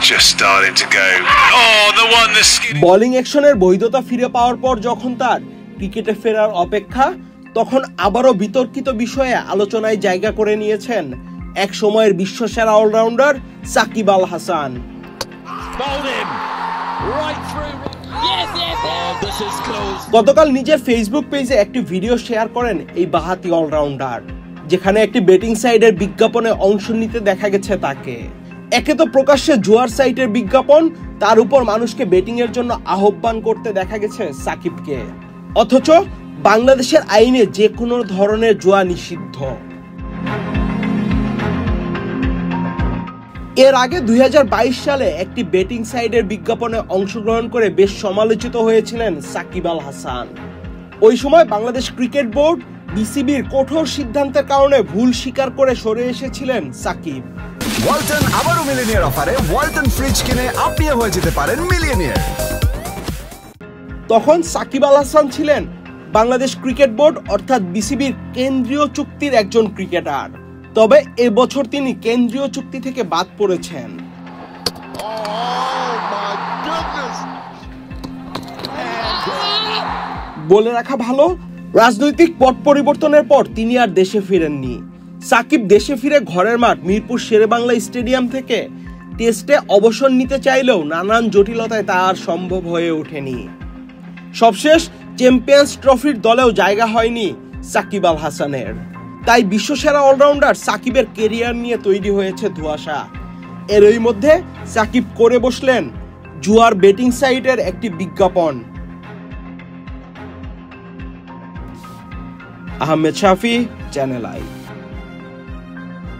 just starting to go. Oh, the one the skinny. Bowling অ্যাকশনের বৈধতা ফিরে পাওয়ার পর যখন তার ক্রিকেটে ফেরার অপেক্ষা, তখন আবারও বিতর্কিত বিষয়ে আলোচনায় জায়গা করে নিয়েছেন এক সময়ের বিশ্বসেরা অলরাউন্ডার সাকিব আল হাসান। গতকাল নিজের ফেসবুক পেজে একটি ভিডিও শেয়ার করেন এই বাঁহাতি অলরাউন্ডার, যেখানে একটি বেটিং সাইটের বিজ্ঞাপনে অংশ নিতে দেখা গেছে তাকে। একে তো প্রকাশ্যে জুয়ার সাইটের বিজ্ঞাপন, তার উপর মানুষকে বেটিং এর জন্য আহ্বান করতে দেখা গেছে সাকিবকে, অথচ বাংলাদেশের আইনে যে কোনো ধরনের জুয়া নিষিদ্ধ। এর আগে 2022 সালে একটি বেটিং সাইটের বিজ্ঞাপনে অংশগ্রহণ করে বেশ সমালোচিত হয়েছিলেন সাকিব আল হাসান। ওই সময় বাংলাদেশ ক্রিকেট বোর্ড বিসিবির কঠোর সিদ্ধান্তের কারণে ভুল স্বীকার করে সরে এসেছিলেন সাকিব। ওয়ালটন আবারও মিলিয়নিয়ার অফারে ওয়ালটন ফ্রিজ কিনে আপনিও হয়ে যেতে পারেন মিলিয়নিয়ার। তখন সাকিব আল হাসান ছিলেন বাংলাদেশ ক্রিকেট বোর্ড অর্থাৎ বিসিবির কেন্দ্রীয় চুক্তির একজন ক্রিকেটার। তবে এবছর তিনি কেন্দ্রীয় চুক্তি থেকে বাদ পড়েছেন। বলে রাখা ভালো, রাজনৈতিক পট পরিবর্তনের পর তিনি আর দেশে ফিরেননি। সাকিব দেশে ফিরে ঘরের মাঠ মিরপুর শেরেবাংলা স্টেডিয়াম থেকে টেস্টে অবসর নিতে চাইলেও নানান জটিলতায় তা আর সম্ভব হয়ে ওঠেনি। সবশেষ চ্যাম্পিয়ন্স ট্রফির দলেও জায়গা হয়নি সাকিব আল হাসানের। তাই বিশ্বসেরা অলরাউন্ডার সাকিবের কেরিয়ার নিয়ে তৈরি হয়েছে ধোঁয়াশা। এরই মধ্যে সাকিব করে বসলেন জুয়ার বেটিং সাইটের একটি বিজ্ঞাপন। আহমেদ শাফি, চ্যানেল আই।